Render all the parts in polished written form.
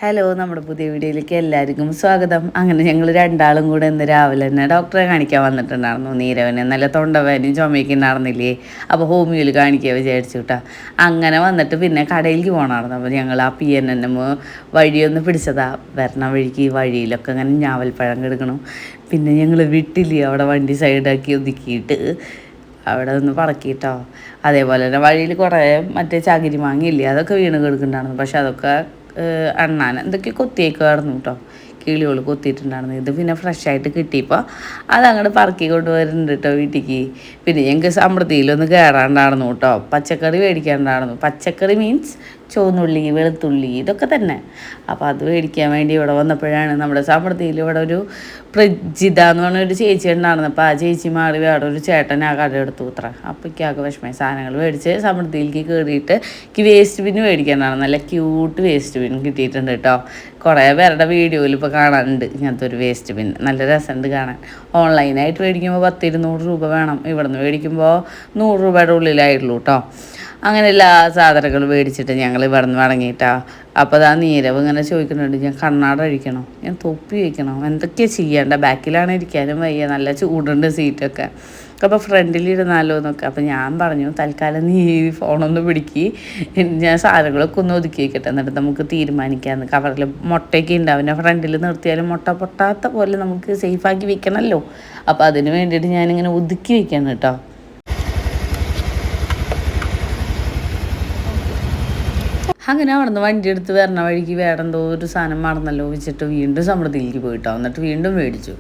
Hello, നമ്മുടെ പുതിയ വീഡിയോയിലേക്ക് എല്ലാവർക്കും സ്വാഗതം. അങ്ങനെ ഞങ്ങൾ രണ്ടാളും കൂടെ ഇന്ന് രാവിലെ തന്നെ ഡോക്ടറെ കാണിക്കാൻ വന്നിട്ടുണ്ടായിരുന്നു. നീരവന് നല്ല തൊണ്ടവേദനയും ചുമയൊക്കെ ഉണ്ടായിരുന്നില്ലേ, അപ്പോൾ ഹോമിയോയിൽ കാണിക്കാൻ വിചാരിച്ചു കേട്ടോ. അങ്ങനെ വന്നിട്ട് പിന്നെ കടയിലേക്ക് പോകണമായിരുന്നു. അപ്പോൾ ഞങ്ങൾ ആ PNM വഴിയൊന്ന് പിടിച്ചതാ. വരണ വഴിക്ക് വഴിയിലൊക്കെ അങ്ങനെ ഞാവൽപ്പഴം കിടക്കണം. പിന്നെ ഞങ്ങൾ വിട്ടില്ലേ, അവിടെ വണ്ടി സൈഡാക്കി ഒതുക്കിയിട്ട് അവിടെ നിന്ന് പറക്കിയിട്ടോ. അതേപോലെ തന്നെ വഴിയിൽ കുറേ മറ്റേ ചകിരി മാങ്ങയില്ലേ, അതൊക്കെ വീണ് കിടക്കുന്നുണ്ടായിരുന്നു. പക്ഷെ അതൊക്കെ അണ്ണാൻ എന്തൊക്കെ കൊത്തിയേക്കുമായിരുന്നു കേട്ടോ, കിളികൾ കൊത്തിയിട്ടുണ്ടായിരുന്നു. ഇത് പിന്നെ ഫ്രഷായിട്ട് കിട്ടിയപ്പോൾ അതങ്ങോട്ട് പറക്കി കൊണ്ടുവരുന്നുണ്ട് കേട്ടോ വീട്ടിലേക്ക്. പിന്നെ ഞങ്ങൾക്ക് സമൃദ്ധിയിലൊന്ന് കയറാണ്ടായിരുന്നു കേട്ടോ, പച്ചക്കറി മേടിക്കാണ്ടായിരുന്നു. പച്ചക്കറി മീൻസ് ചുവന്നുള്ളി, വെളുത്തുള്ളി, ഇതൊക്കെ തന്നെ. അപ്പോൾ അത് മേടിക്കാൻ വേണ്ടി ഇവിടെ വന്നപ്പോഴാണ് നമ്മുടെ സമൃദ്ധിയിൽ ഇവിടെ ഒരു പ്രജിത എന്ന് പറഞ്ഞൊരു ചേച്ചി ഉണ്ടായിരുന്നു. അപ്പോൾ ആ ചേച്ചി മാറി വേറെ ഒരു ചേട്ടൻ ആ കട എടുത്തു അത്ര. അപ്പോൾ എനിക്കാകെ വിഷമമായി. സാധനങ്ങൾ മേടിച്ച് സമൃദ്ധിയിലേക്ക് കയറിയിട്ട് എനിക്ക് വേസ്റ്റ് ബിന്ന് മേടിക്കാനാണ്. നല്ല ക്യൂട്ട് വേസ്റ്റ് ബിൻ കിട്ടിയിട്ടുണ്ട് കേട്ടോ. കുറേ പേരുടെ വീഡിയോയിൽ ഇപ്പോൾ കാണാനുണ്ട് ഇങ്ങനത്തെ ഒരു വേസ്റ്റ് ബിൻ. നല്ല രസമുണ്ട് കാണാൻ. ഓൺലൈനായിട്ട് മേടിക്കുമ്പോൾ 10-200 രൂപ വേണം. ഇവിടെ നിന്ന് മേടിക്കുമ്പോൾ 100 രൂപയുടെ ഉള്ളിലായിട്ടുള്ളൂ കേട്ടോ. അങ്ങനെ എല്ലാ സാധനങ്ങളും മേടിച്ചിട്ട് ഞങ്ങൾ ഇവിടെ നിന്ന് മടങ്ങിയിട്ടാ. അപ്പോൾ അതാ നീരവ് ഇങ്ങനെ ചോദിക്കുന്നുണ്ട്, ഞാൻ കണ്ണാട അഴിക്കണോ, ഞാൻ തൊപ്പി വയ്ക്കണോ, എന്തൊക്കെയാണ് ചെയ്യേണ്ട, ബാക്കിലാണ് ഇരിക്കാനും വയ്യ, നല്ല ചൂടുണ്ട് സീറ്റൊക്കെ, അപ്പോൾ ഫ്രണ്ടിലിരുന്നാലോ എന്നൊക്കെ. അപ്പോൾ ഞാൻ പറഞ്ഞു, തൽക്കാലം നീ ഫോണൊന്ന് പിടിക്ക്, ഞാൻ സാധനങ്ങളൊക്കെ ഒന്ന് ഒതുക്കി വയ്ക്കട്ടെ, എന്നിട്ട് നമുക്ക് തീരുമാനിക്കാമെന്ന്. കവറിൽ മുട്ടയൊക്കെ ഉണ്ട്, അവൻ്റെ ഫ്രണ്ടിൽ നിർത്തിയാലും മുട്ട പൊട്ടാത്ത പോലെ നമുക്ക് സേഫാക്കി വെക്കണമല്ലോ. അപ്പോൾ അതിന് വേണ്ടിയിട്ട് ഞാനിങ്ങനെ ഒതുക്കി വയ്ക്കാണ് കേട്ടോ. അങ്ങനെ അവിടെ നിന്ന് വണ്ടി എടുത്ത് വരണ വഴിക്ക് വേറെ എന്തോ ഒരു സാധനം മറന്നല്ലോ വെച്ചിട്ട് വീണ്ടും സമൃദ്ധിയിലേക്ക് പോയിട്ടോ. എന്നിട്ട് വീണ്ടും മേടിച്ചു.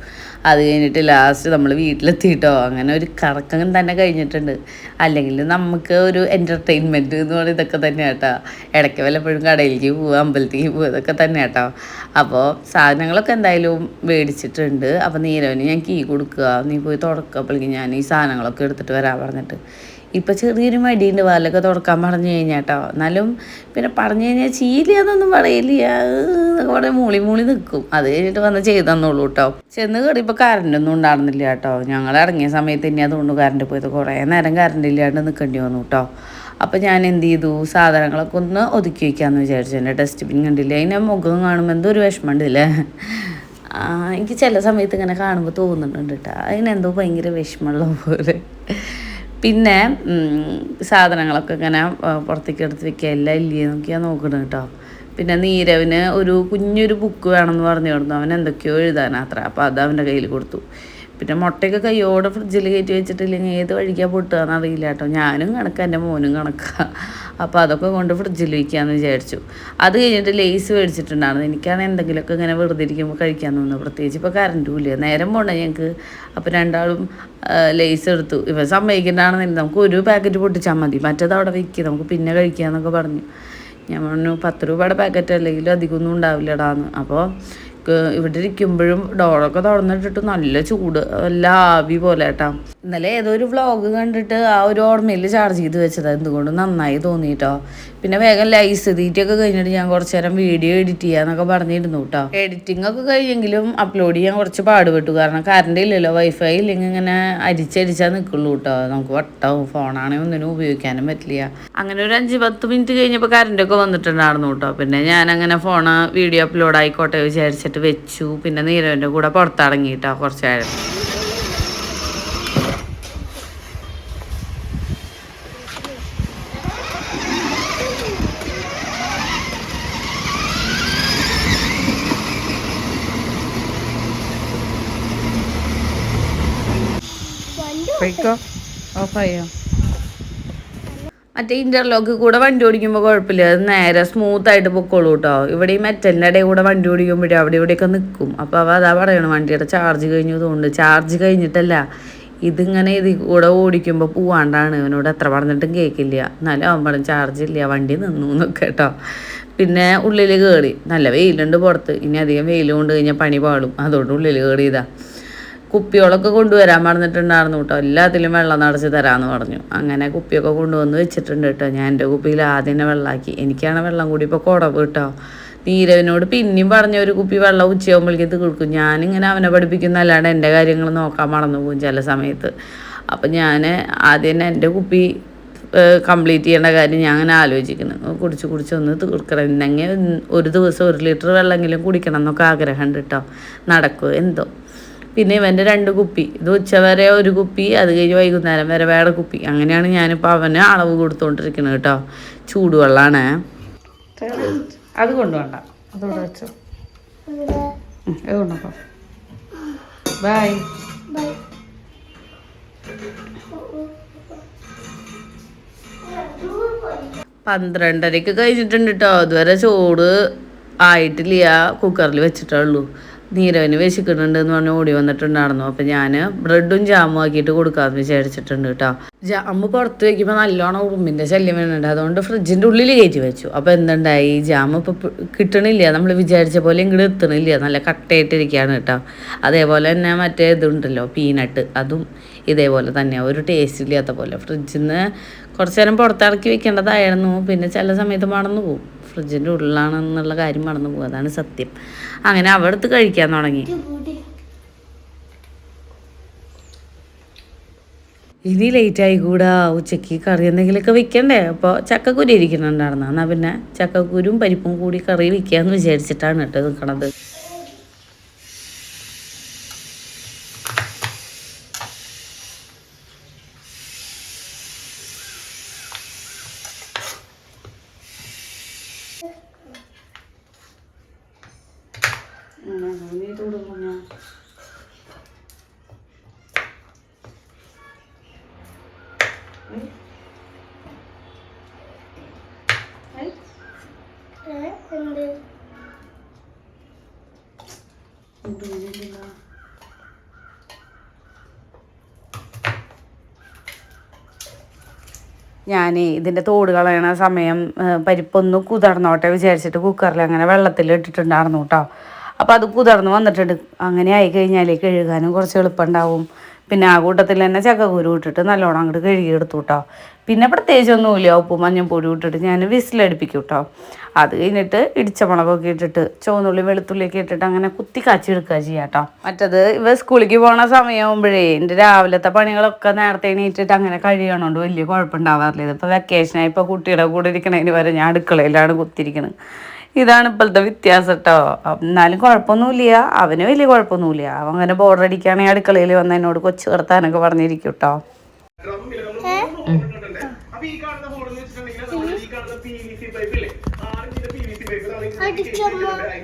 അത് കഴിഞ്ഞിട്ട് ലാസ്റ്റ് നമ്മൾ വീട്ടിലെത്തിയിട്ടോ. അങ്ങനെ ഒരു കറക്കം തന്നെ കഴിഞ്ഞിട്ടുണ്ട്. അല്ലെങ്കിൽ നമുക്ക് ഒരു എൻ്റർടൈൻമെൻറ്റ് എന്ന് പറയുന്നത് ഇതൊക്കെ തന്നെ കേട്ടോ. ഇടയ്ക്ക് വല്ലപ്പോഴും കടയിലേക്ക് പോവുക, അമ്പലത്തേക്ക് പോവുക, ഇതൊക്കെ തന്നെ കേട്ടോ. അപ്പോൾ സാധനങ്ങളൊക്കെ എന്തായാലും മേടിച്ചിട്ടുണ്ട്. അപ്പോൾ നീരവന് ഞാൻ കീ കൊടുക്കുക, നീ പോയി തുടക്കപ്പോഴേക്കും ഞാൻ ഈ സാധനങ്ങളൊക്കെ എടുത്തിട്ട് വരാൻ പറഞ്ഞിട്ട്. ഇപ്പം ചെറിയൊരു മടിയുണ്ട് വാലൊക്കെ തുറക്കാൻ പറഞ്ഞു കഴിഞ്ഞാൽ കേട്ടോ. എന്നാലും പിന്നെ പറഞ്ഞു കഴിഞ്ഞാൽ ചീലിയാന്നൊന്നും പറയില്ല, അവിടെ മൂളി നിൽക്കും. അത് കഴിഞ്ഞിട്ട് വന്ന് ചെയ്ത് തന്നോളൂ കേട്ടോ. ചെന്ന് കയറിയപ്പോൾ കറണ്ടൊന്നും ഉണ്ടായിരുന്നില്ല കേട്ടോ. ഞങ്ങൾ ഇറങ്ങിയ സമയത്ത് തന്നെ അതുകൊണ്ട് കറണ്ട് പോയത്. കുറേ നേരം കറണ്ട് ഇല്ലാണ്ട് നിൽക്കേണ്ടി വന്നു കേട്ടോ. അപ്പോൾ ഞാൻ എന്ത് ചെയ്തു, സാധനങ്ങളൊക്കെ ഒന്ന് ഒതുക്കി വയ്ക്കാമെന്ന് വിചാരിച്ചു. എൻ്റെ ഡസ്റ്റ്ബിൻ കണ്ടില്ലേ, അതിൻ്റെ മുഖം കാണുമ്പോൾ എന്തോ ഒരു വിഷമമുണ്ടല്ലേ. എനിക്ക് ചില സമയത്ത് ഇങ്ങനെ കാണുമ്പോൾ തോന്നുന്നുണ്ട് കേട്ടോ, അതിനെന്തോ ഭയങ്കര വിഷമമുള്ള പോലെ. പിന്നെ സാധനങ്ങളൊക്കെ ഇങ്ങനെ പുറത്തേക്ക് എടുത്ത് വെക്കുക, എല്ലാം ഇല്ലേ നോക്കിയാൽ നോക്കണം കേട്ടോ. പിന്നെ നീരവിന് ഒരു കുഞ്ഞൊരു ബുക്ക് വേണമെന്ന് പറഞ്ഞു കൊടുത്തു. അവൻ എന്തൊക്കെയോ എഴുതാനത്ര. അപ്പോൾ അത് അവൻ്റെ കയ്യിൽ കൊടുത്തു. പിന്നെ മുട്ടയൊക്കെ കയ്യോടെ ഫ്രിഡ്ജിൽ കയറ്റി വെച്ചിട്ടില്ലെങ്കിൽ ഏത് വഴിക്കാണ് പൊട്ടുകയെന്ന് അറിയില്ല കേട്ടോ. ഞാനും കണക്കാണ്, എൻ്റെ മോനും കണക്കാണ്. അപ്പോൾ അതൊക്കെ കൊണ്ട് ഫ്രിഡ്ജിൽ വയ്ക്കാമെന്ന് വിചാരിച്ചു. അത് കഴിഞ്ഞിട്ട് ലേസ് മേടിച്ചിട്ടുണ്ടായിരുന്നു. എനിക്കാണെങ്കിൽ എന്തെങ്കിലുമൊക്കെ ഇങ്ങനെ വെറുതെ ഇരിക്കുമ്പോൾ കഴിക്കാൻ തോന്നുന്നു. പ്രത്യേകിച്ച് ഇപ്പോൾ കറണ്ടും ഇല്ല, നേരം പോകണ്ടേ ഞങ്ങൾക്ക്. അപ്പോൾ രണ്ടാളും ലേസ് എടുത്തു. ഇവ സമ്മതിക്കേണ്ടതാണെന്നില്ല, നമുക്ക് ഒരു പാക്കറ്റ് പൊട്ടിച്ചാൽ മതി, മറ്റേത് അവിടെ വയ്ക്കുക, നമുക്ക് പിന്നെ കഴിക്കാമെന്നൊക്കെ പറഞ്ഞു. ഞാൻ പറഞ്ഞു 10 രൂപയുടെ പാക്കറ്റ് അല്ലെങ്കിൽ അധികമൊന്നും ഉണ്ടാവില്ലടാന്ന്. അപ്പോൾ ഇവിടെ ഇരിക്കുമ്പോഴും ഡോറൊക്കെ തുറന്നിട്ടിട്ട് നല്ല ചൂട്, നല്ല ആവി പോലെ കേട്ടോ. ഇന്നലെ ഏതോ ഒരു വ്ളോഗ് കണ്ടിട്ട് ആ ഒരു ഓർമ്മയിൽ ചാർജ് ചെയ്ത് വെച്ചത്, എന്തുകൊണ്ട് നന്നായി തോന്നിയിട്ടോ. പിന്നെ വേഗം ലൈസ് തീറ്റയൊക്കെ കഴിഞ്ഞിട്ട് ഞാൻ കുറച്ച് നേരം വീഡിയോ എഡിറ്റ് ചെയ്യാന്നൊക്കെ പറഞ്ഞിരുന്നു കേട്ടോ. എഡിറ്റിംഗ് ഒക്കെ കഴിഞ്ഞെങ്കിലും അപ്ലോഡ് ചെയ്യാൻ കുറച്ച് പാടുപെട്ടു. കാരണം കറണ്ട് ഇല്ലല്ലോ, വൈഫൈ ഇല്ലെങ്കിൽ ഇങ്ങനെ അരിച്ചടിച്ചാൽ നിൽക്കുള്ളൂ കേട്ടോ. നമുക്ക് വട്ടാവും, ഫോണാണെങ്കിൽ ഒന്നിനും ഉപയോഗിക്കാനും പറ്റില്ല. അങ്ങനെ ഒരു 5-10 മിനിറ്റ് കഴിഞ്ഞപ്പോൾ കറണ്ടൊക്കെ വന്നിട്ടുണ്ടായിരുന്നു കേട്ടോ. പിന്നെ ഞാനങ്ങനെ ഫോണ് വീഡിയോ അപ്ലോഡ് ആയിക്കോട്ടെ വിചാരിച്ചിട്ട് വെച്ചു. പിന്നെ നീരവൻ്റെ കൂടെ പുറത്തിറങ്ങിയിട്ടോ കുറച്ച് നേരം. മറ്റേ ഇൻ്റർലോക്ക് കൂടെ വണ്ടി ഓടിക്കുമ്പോൾ കുഴപ്പമില്ല, അത് നേരെ സ്മൂത്തായിട്ട് പൊക്കോളൂ കേട്ടോ. ഇവിടെ ഈ മെറ്റലിൻ്റെ ഇടയിൽ കൂടെ വണ്ടി ഓടിക്കുമ്പോഴേ അവിടെ ഇവിടെയൊക്കെ നിൽക്കും. അപ്പോൾ അവ അതാ പറയണം, വണ്ടിയുടെ ചാർജ് കഴിഞ്ഞതുകൊണ്ട്. ചാർജ് കഴിഞ്ഞിട്ടല്ല, ഇതിങ്ങനെ ഇതിൽ കൂടെ ഓടിക്കുമ്പോൾ പോവാണ്ടാണ്. ഇവനോട് എത്ര പറഞ്ഞിട്ടും കേൾക്കില്ല. എന്നാലും അവൻ പറഞ്ഞു ചാർജ് ഇല്ല, വണ്ടി നിന്നു എന്നൊക്കെ കേട്ടോ. പിന്നെ ഉള്ളിൽ കയറി. നല്ല വെയിലുണ്ട് പുറത്ത്, ഇനി അധികം വെയിൽ കൊണ്ട് കഴിഞ്ഞാൽ പണി പാടും, അതുകൊണ്ട് ഉള്ളിൽ കയറിയതാ. കുപ്പികളൊക്കെ കൊണ്ടുവരാൻ പറഞ്ഞിട്ടുണ്ടായിരുന്നു കേട്ടോ. എല്ലാത്തിലും വെള്ളം നിറച്ച് തരാമെന്ന് പറഞ്ഞു. അങ്ങനെ കുപ്പിയൊക്കെ കൊണ്ടുവന്ന് വെച്ചിട്ടുണ്ട് കേട്ടോ. ഞാൻ എൻ്റെ കുപ്പിയിൽ ആദ്യം തന്നെ വെള്ളമാക്കി. എനിക്കാണ് വെള്ളം കൂടി ഇപ്പോൾ കുടവ് കേട്ടോ. നീരവിനോട് പിന്നെയും പറഞ്ഞ ഒരു കുപ്പി വെള്ളം ഉച്ചയാകുമ്പോഴേക്ക് തീർക്കും. ഞാനിങ്ങനെ അവനെ പഠിപ്പിക്കുന്നല്ലാണ്ട് എൻ്റെ കാര്യങ്ങൾ നോക്കാൻ മറന്നു പോകും ചില സമയത്ത്. അപ്പം ഞാൻ ആദ്യം തന്നെ എൻ്റെ കുപ്പി കംപ്ലീറ്റ് ചെയ്യേണ്ട കാര്യം ഞാൻ അങ്ങനെ ആലോചിക്കുന്നു. കുടിച്ച് തീർക്കണം. ഇന്നെങ്കിൽ ഒരു ദിവസം 1 ലിറ്റർ വെള്ളമെങ്കിലും കുടിക്കണം എന്നൊക്കെ ആഗ്രഹമുണ്ട് കേട്ടോ. നടക്കുമോ എന്തോ. പിന്നെ ഇവൻ്റെ 2 കുപ്പി, ഇത് ഉച്ചവരെ 1 കുപ്പി, അത് കഴിഞ്ഞ് വൈകുന്നേരം വരെ വേറെ കുപ്പി. അങ്ങനെയാണ് ഞാനിപ്പോൾ അവന് അളവ് കൊടുത്തുകൊണ്ടിരിക്കുന്നത് കേട്ടോ. ചൂടുവെള്ളമാണ്. അത് കൊണ്ടുവേണ്ട, അതോടെ വെച്ചോ. അത് കൊണ്ടോ. ബൈ. 12:30 കഴിഞ്ഞിട്ടുണ്ട് കേട്ടോ. അതുവരെ ചോറ് ആയിട്ടില്ല, കുക്കറിൽ വെച്ചിട്ടുള്ളൂ. നീരവന് വിശക്കുന്നുണ്ട് എന്ന് പറഞ്ഞ് ഓടി വന്നിട്ടുണ്ടായിരുന്നു. അപ്പം ഞാൻ ബ്രെഡും ജാമും ആക്കിയിട്ട് കൊടുക്കാമെന്ന് വിചാരിച്ചിട്ടുണ്ട് കേട്ടോ. ജാമ് പുറത്ത് വയ്ക്കുമ്പോൾ നല്ലോണം ഉറുമ്പിൻ്റെ ശല്യം വരുന്നുണ്ട്. അതുകൊണ്ട് ഫ്രിഡ്ജിൻ്റെ ഉള്ളിൽ കയറ്റി വെച്ചു. അപ്പോൾ എന്തുണ്ടായി, ജാമ് ഇപ്പോൾ കിട്ടണില്ല, നമ്മൾ വിചാരിച്ച പോലെ ഇങ്ങോട്ട് എത്തണില്ല, നല്ല കട്ടയായിട്ടിരിക്കുകയാണ് കേട്ടോ. അതേപോലെ തന്നെ മറ്റേ ഇതുണ്ടല്ലോ പീനട്ട്, അതും ഇതേപോലെ തന്നെ ഒരു ടേസ്റ്റ് ഇല്ലാത്ത പോലെ. ഫ്രിഡ്ജിൽ നിന്ന് കുറച്ച് നേരം പുറത്തിറക്കി വെക്കേണ്ടതായിരുന്നു. പിന്നെ ചില സമയത്ത് മറന്നു പോകും, ഫ്രിഡ്ജിൻ്റെ ഉള്ളിലാണെന്നുള്ള കാര്യം മറന്നു പോകും, അതാണ് സത്യം. അങ്ങനെ അവിടുത്തെ കഴിക്കാൻ തുടങ്ങി. ഇനി ലേറ്റായി കൂടാ, ഉച്ചയ്ക്ക് കറി എന്തെങ്കിലുമൊക്കെ വെക്കണ്ടേ. അപ്പോൾ ചക്കക്കുരു ഇരിക്കുന്നുണ്ടായിരുന്നു. എന്നാൽ പിന്നെ ചക്കക്കുരും പരിപ്പും കൂടി കറി വെക്കാമെന്ന് വിചാരിച്ചിട്ടാണ് കേട്ടോ നിൽക്കണത്. ഞാൻ ഇതിൻ്റെ തോട് കളയണ സമയം പരിപ്പൊന്ന് കുതിർന്നോട്ടെ വിചാരിച്ചിട്ട് കുക്കറിൽ അങ്ങനെ വെള്ളത്തിൽ ഇട്ടിട്ടുണ്ടായിരുന്നു കേട്ടോ. അപ്പോൾ അത് കുതിർന്ന് വന്നിട്ടുണ്ട്. അങ്ങനെ ആയിക്കഴിഞ്ഞാൽ കഴുകാനും കുറച്ച് എളുപ്പമുണ്ടാവും. പിന്നെ ആ കൂട്ടത്തിൽ തന്നെ ചക്കക്കുരു ഇട്ടിട്ട് നല്ലോണം അങ്ങോട്ട് കഴുകിയെടുത്തു കേട്ടോ. പിന്നെ പ്രത്യേകിച്ചൊന്നുമില്ല, ഉപ്പും മഞ്ഞൾപ്പൊടി ഇട്ടിട്ട് ഞാൻ വിസിലടുപ്പിക്കും കേട്ടോ. അത് കഴിഞ്ഞിട്ട് ഇടിച്ച മുളകൊക്കെ ഇട്ടിട്ട് ചുവന്നുള്ളി വെളുത്തുള്ളിയൊക്കെ ഇട്ടിട്ട് അങ്ങനെ കുത്തി കാച്ചി എടുക്കുക ചെയ്യാം കേട്ടോ. മറ്റത് ഇവ സ്കൂളിലേക്ക് പോകണ സമയമാകുമ്പോഴേ എൻ്റെ രാവിലത്തെ പണികളൊക്കെ നേരത്തെ എണീറ്റിട്ട് അങ്ങനെ കഴിയണോണ്ട് വലിയ കുഴപ്പമുണ്ടാവാറില്ല. ഇതിപ്പോൾ വെക്കേഷനായി ഇപ്പോൾ കുട്ടിയുടെ കൂടെ ഇരിക്കണതിന് വരെ ഞാൻ അടുക്കളയിലാണ് കുത്തിരിക്കുന്നത്. ഇതാണ് ഇപ്പോഴത്തെ വ്യത്യാസം കേട്ടോ. എന്നാലും കുഴപ്പമൊന്നുമില്ല, അവന് വലിയ കുഴപ്പമൊന്നുമില്ല. അവൻ അങ്ങനെ ബോർഡടിക്കുകയാണെങ്കിൽ അടുക്കളയിൽ വന്ന് എന്നോട് കൊച്ചു വർത്താനൊക്കെ പറഞ്ഞിരിക്കും കേട്ടോ.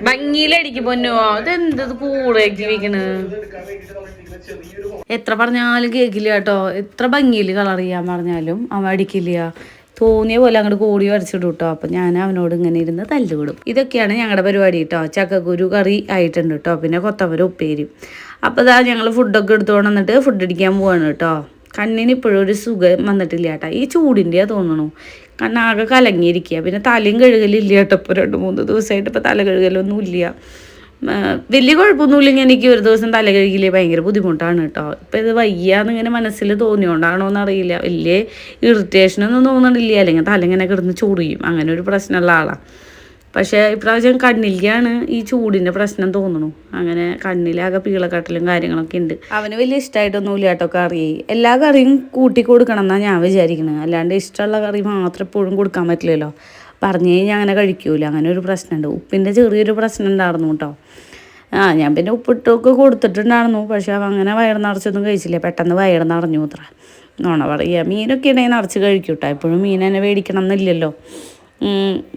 ഭംഗിയിലടിക്ക് പൊന്നുവോ, അതെന്തത് കൂടെയാക്കി വെക്കണ്. എത്ര പറഞ്ഞാലും കേൾക്കില്ല കേട്ടോ. എത്ര ഭംഗിയിൽ കളർ ചെയ്യാൻ പറഞ്ഞാലും അവൻ അടിക്കില്ല. തോന്നിയ പോലെ അങ്ങോട്ട് കോടി വരച്ചിടും കേട്ടോ. അപ്പം ഞാൻ അവനോട് ഇങ്ങനെ ഇരുന്ന് തല്ലുവിടും. ഇതൊക്കെയാണ് ഞങ്ങളുടെ പരിപാടി കേട്ടോ. ചക്കക്കുരു കറി ആയിട്ടുണ്ട് കേട്ടോ. പിന്നെ കൊത്തവര ഉപ്പേരി. അപ്പോൾ ഇതാ ഞങ്ങൾ ഫുഡൊക്കെ എടുത്തുകൊണ്ട് വന്നിട്ട് ഫുഡ് അടിക്കാൻ പോവാണ് കേട്ടോ. കണ്ണിന് ഇപ്പോഴും ഒരു സുഖം വന്നിട്ടില്ല കേട്ടോ. ഈ ചൂടിൻ്റെയാ തോന്നണു, കണ്ണാകെ കലങ്ങിയിരിക്കുക. പിന്നെ തലയും കഴുകലില്ല കേട്ടോ. ഇപ്പോൾ 2-3 ദിവസമായിട്ട് ഇപ്പോൾ തല കഴുകലൊന്നും ഇല്ല. വലിയ കുഴപ്പമൊന്നുമില്ലെങ്കിൽ എനിക്ക് ഒരു ദിവസം തല കഴുകില്ലേ ഭയങ്കര ബുദ്ധിമുട്ടാണ് കേട്ടോ. ഇപ്പം ഇത് വയ്യാന്നിങ്ങനെ മനസ്സിൽ തോന്നിയോണ്ടാണോ എന്നറിയില്ല. വലിയ ഇറിറ്റേഷനൊന്നും തോന്നണില്ല, അല്ലെങ്കിൽ തല ഇങ്ങനെ കിടന്ന് ചൊറിയും, അങ്ങനെ ഒരു പ്രശ്നമുള്ള ആളാണ്. പക്ഷേ ഇപ്രാവശ്യം കണ്ണിലേക്കാണ് ഈ ചൂടിൻ്റെ പ്രശ്നം തോന്നുന്നു. അങ്ങനെ കണ്ണിലാകെ പീളക്കട്ടലും കാര്യങ്ങളൊക്കെ ഉണ്ട്. അവന് വലിയ ഇഷ്ടമായിട്ടൊന്നുമില്ല കേട്ടോ കറി. എല്ലാ കറിയും കൂട്ടി കൊടുക്കണം എന്നാണ് ഞാൻ വിചാരിക്കുന്നത്. അല്ലാണ്ട് ഇഷ്ടമുള്ള കറി മാത്രം എപ്പോഴും കൊടുക്കാൻ പറ്റില്ലല്ലോ. പറഞ്ഞു കഴിഞ്ഞാൽ അങ്ങനെ കഴിക്കൂല, അങ്ങനെ ഒരു പ്രശ്നമുണ്ട്. ഉപ്പിൻ്റെ ചെറിയൊരു പ്രശ്നം ഉണ്ടായിരുന്നു കേട്ടോ. ഞാൻ പിന്നെ ഉപ്പിട്ടൊക്കെ കൊടുത്തിട്ടുണ്ടായിരുന്നു. പക്ഷെ അവൻ അങ്ങനെ വയറ് നിറച്ചൊന്നും കഴിച്ചില്ല. പെട്ടെന്ന് വയറ് നിറഞ്ഞു അത്ര. നോണ പറയുക. മീനൊക്കെ ഉണ്ടെങ്കിൽ നിറച്ച് കഴിക്കും കേട്ടോ. എപ്പോഴും മീൻ തന്നെ മേടിക്കണം എന്നില്ലല്ലോ.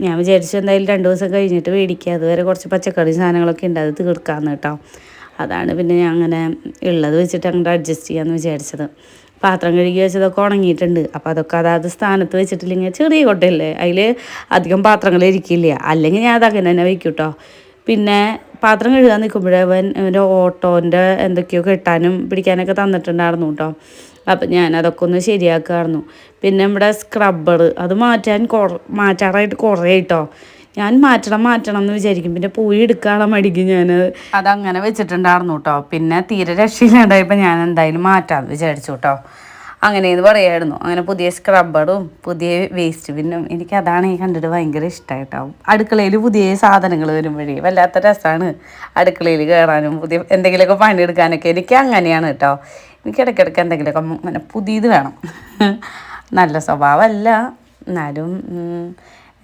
ഞാൻ വിചാരിച്ചു എന്തായാലും 2 ദിവസം കഴിഞ്ഞിട്ട് മേടിക്കുക. അതുവരെ കുറച്ച് പച്ചക്കറി സാധനങ്ങളൊക്കെ ഉണ്ട്, അത് തീർക്കാമെന്ന് കേട്ടോ. അതാണ് പിന്നെ ഞാൻ അങ്ങനെ ഉള്ളത് വെച്ചിട്ട് അങ്ങോട്ട് അഡ്ജസ്റ്റ് ചെയ്യാമെന്ന് വിചാരിച്ചത്. പാത്രം കഴുകി വെച്ചതൊക്കെ ഉണങ്ങിയിട്ടുണ്ട്. അപ്പോൾ അതൊക്കെ അതാത് സ്ഥാനത്ത് വെച്ചിട്ടില്ലെങ്കിൽ ചെറിയ കൊട്ടയല്ലേ, അതിൽ അധികം പാത്രങ്ങൾ ഇരിക്കില്ല. അല്ലെങ്കിൽ ഞാൻ അതങ്ങനെ തന്നെ വയ്ക്കും കേട്ടോ. പിന്നെ പാത്രം കഴുകാൻ നിൽക്കുമ്പോഴേ ഒരു ഓട്ടോൻ്റെ എന്തൊക്കെയോ കെട്ടാനും പിടിക്കാനൊക്കെ തന്നിട്ടുണ്ടായിരുന്നു കേട്ടോ. അപ്പം ഞാൻ അതൊക്കെ ഒന്ന് ശരിയാക്കുമായിരുന്നു. പിന്നെ നമ്മുടെ സ്ക്രബ്ബർ അത് മാറ്റാറായിട്ട് കുറേ കേട്ടോ. ഞാൻ മാറ്റണം എന്ന് വിചാരിക്കും. പിന്നെ പോയി എടുക്കാനുള്ള മടിക്ക് ഞാൻ അതങ്ങനെ വെച്ചിട്ടുണ്ടായിരുന്നു കേട്ടോ. പിന്നെ തീരെ രക്ഷയില്ലാണ്ടായപ്പോൾ ഞാൻ എന്തായാലും മാറ്റാമെന്ന് വിചാരിച്ചു കേട്ടോ. അങ്ങനെയെന്ന് പറയായിരുന്നു. അങ്ങനെ പുതിയ സ്ക്രബ്ബറും പുതിയ വേസ്റ്റ് ബിന്നും എനിക്ക് അതാണ് ഈ കണ്ടിട്ട് ഭയങ്കര ഇഷ്ടമായിട്ടാവും. അടുക്കളയിൽ പുതിയ സാധനങ്ങൾ വരുമ്പോഴേ വല്ലാത്ത രസമാണ് അടുക്കളയിൽ കയറാനും പുതിയ എന്തെങ്കിലുമൊക്കെ പണിയെടുക്കാനൊക്കെ. എനിക്ക് അങ്ങനെയാണ് കേട്ടോ. എനിക്ക് ഇടയ്ക്കിടയ്ക്ക് എന്തെങ്കിലുമൊക്കെ അങ്ങനെ പുതിയത് വേണം. നല്ല സ്വഭാവമല്ല, എന്നാലും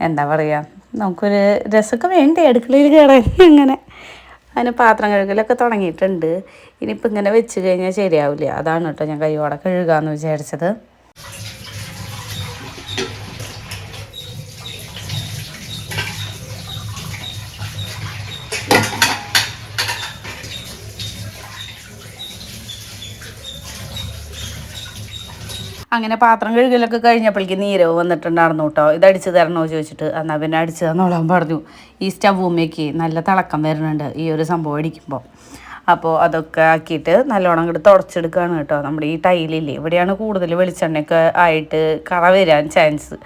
എന്താ പറയുക, നമുക്കൊരു രസമൊക്കെ വേണ്ടേ അടുക്കളയിൽ കയറാൻ. അങ്ങനെ അതിന് പാത്രം കഴുകലൊക്കെ തുടങ്ങിയിട്ടുണ്ട്. ഇനിയിപ്പോൾ ഇങ്ങനെ വെച്ച് കഴിഞ്ഞാൽ ശരിയാവില്ല. അതാണ് കേട്ടോ ഞാൻ കൈയോടെ കഴുകാമെന്ന് വിചാരിച്ചത്. അങ്ങനെ പാത്രം കഴുകലൊക്കെ കഴിഞ്ഞപ്പോഴേക്ക് നീരവ് വന്നിട്ടുണ്ടായിരുന്നു കേട്ടോ. ഇത് അടിച്ച് തരണോ ചോദിച്ചിട്ട്, എന്നാൽ പിന്നെ അടിച്ച് തന്നോളാൻ പറഞ്ഞു. ഈ സ്റ്റൗമ്മേക്ക് നല്ല തിളക്കം വരുന്നുണ്ട് ഈ ഒരു സംഭവം അടിക്കുമ്പോൾ. അപ്പോൾ അതൊക്കെ ആക്കിയിട്ട് നല്ലോണം അങ്ങോട്ട് തുടച്ചെടുക്കുകയാണ് കേട്ടോ. നമ്മുടെ ഈ ടൈലില്ലേ, ഇവിടെയാണ് കൂടുതൽ വെളിച്ചെണ്ണയൊക്കെ ആയിട്ട് കറ വരാൻ ചാൻസ്.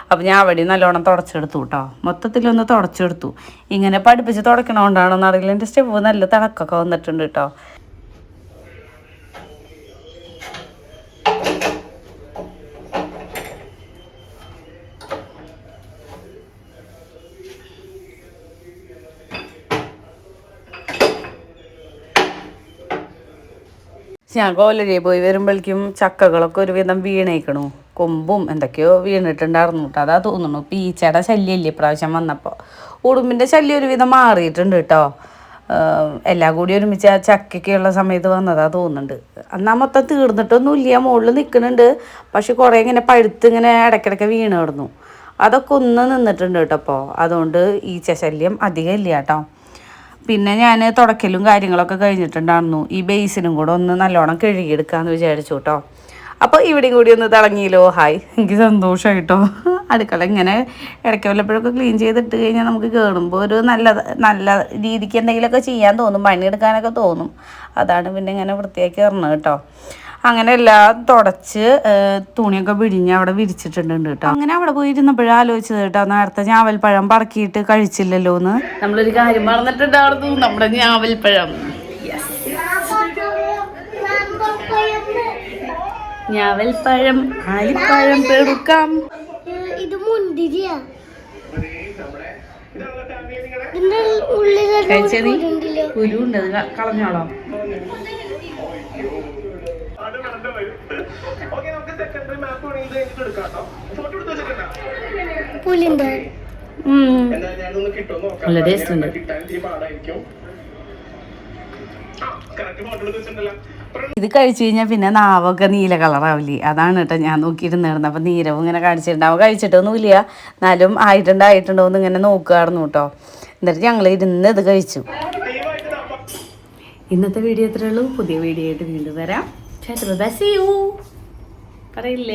അപ്പോൾ ഞാൻ അവിടെ നല്ലോണം തുടച്ചെടുത്തു കേട്ടോ. മൊത്തത്തിലൊന്ന് തുടച്ചെടുത്തു. ഇങ്ങനെ പഠിപ്പിച്ച് തുടക്കണോണ്ടാണോ എന്നറിയില്ല, എൻ്റെ സ്റ്റവ് നല്ല തിളക്കമൊക്കെ വന്നിട്ടുണ്ട് കേട്ടോ. ഞാൻ കോലരിയെ പോയി വരുമ്പോഴേക്കും ചക്കകളൊക്കെ ഒരുവിധം വീണേക്കണു. കൊമ്പും എന്തൊക്കെയോ വീണിട്ടുണ്ടായിരുന്നു കേട്ടോ. അതാ തോന്നുന്നു പീച്ചയുടെ ശല്യമില്ലേ ഇപ്രാവശ്യം വന്നപ്പോൾ. ഉടുമ്പിൻ്റെ ശല്യം ഒരുവിധം മാറിയിട്ടുണ്ട് കേട്ടോ. എല്ലാം കൂടി ഒരുമിച്ച് ആ ചക്കയ്ക്കുള്ള സമയത്ത് വന്നതാ തോന്നുന്നുണ്ട്. എന്നാൽ മൊത്തം തീർന്നിട്ടൊന്നുമില്ല, മുകളിൽ നിൽക്കുന്നുണ്ട്. പക്ഷെ കുറേ ഇങ്ങനെ പഴുത്ത് ഇങ്ങനെ ഇടയ്ക്കിടയ്ക്ക് വീണ് കിടന്നു. അതൊക്കെ ഒന്ന് നിന്നിട്ടുണ്ട് കേട്ടോ. അപ്പോൾ അതുകൊണ്ട് ഈച്ച ശല്യം അധികം ഇല്ല കേട്ടോ. പിന്നെ ഞാൻ തുടക്കലും കാര്യങ്ങളൊക്കെ കഴിഞ്ഞിട്ടുണ്ടായിരുന്നു. ഈ ബേസിനും കൂടെ ഒന്ന് നല്ലോണം കഴുകിയെടുക്കാമെന്ന് വിചാരിച്ചു കേട്ടോ. അപ്പോൾ ഇവിടെയും കൂടി ഒന്ന് തിളങ്ങിയല്ലോ. ഹായ്, എനിക്ക് സന്തോഷമായിട്ടോ. അടുക്കള ഇങ്ങനെ ഇടയ്ക്ക് വല്ലപ്പോഴൊക്കെ ക്ലീൻ ചെയ്തിട്ട് കഴിഞ്ഞാൽ നമുക്ക് കയറുമ്പോൾ ഒരു നല്ല രീതിക്ക് എന്തെങ്കിലുമൊക്കെ ചെയ്യാൻ തോന്നും, പണിയെടുക്കാനൊക്കെ തോന്നും. അതാണ് പിന്നെ ഇങ്ങനെ വൃത്തിയാക്കി ഇറങ്ങുന്നത് കേട്ടോ. അങ്ങനെ എല്ലാം തുടച്ച് തുണിയൊക്കെ പിഴിഞ്ഞ് അവിടെ വിരിച്ചിട്ടുണ്ട് കേട്ടോ. അങ്ങനെ അവിടെ പോയി ഇരുന്നപ്പോഴും ആലോചിച്ചത് കേട്ടോ, നേരത്തെ ഞാവൽപ്പഴം പറക്കിയിട്ട് കഴിച്ചില്ലല്ലോ എന്ന്. നമ്മളൊരു കാര്യം പറഞ്ഞിട്ടുണ്ടായിരുന്നു, നമ്മുടെ ഞാവൽപ്പഴം. ഞാവൽപ്പഴം, ആലിപ്പഴം പെറുക്കാം. ഇത് മുന്തിരിയാ. കഴിച്ചതി കുരുണ്ട്, കളഞ്ഞോളോ. നല്ല ടേസ്റ്റ് ഉണ്ട്. ഇത് കഴിച്ചു കഴിഞ്ഞാൽ പിന്നെ നാവൊക്കെ നീല കളറാവില്ലേ, അതാണ് കേട്ടോ ഞാൻ നോക്കിയിരുന്നിരുന്നത്. അപ്പം നീരവും ഇങ്ങനെ കാണിച്ചിട്ടുണ്ടാവും. കഴിച്ചിട്ടൊന്നുമില്ല, എന്നാലും ആയിട്ടുണ്ടോ എന്ന് ഇങ്ങനെ നോക്കുകയായിരുന്നു കേട്ടോ. എന്നിട്ട് ഞങ്ങൾ ഇരുന്ന് ഇത് കഴിച്ചു. ഇന്നത്തെ വീഡിയോ എത്രയേ ഉള്ളൂ. പുതിയ വീഡിയോ ആയിട്ട് വീണ്ടും വരാം. പറയില്ല.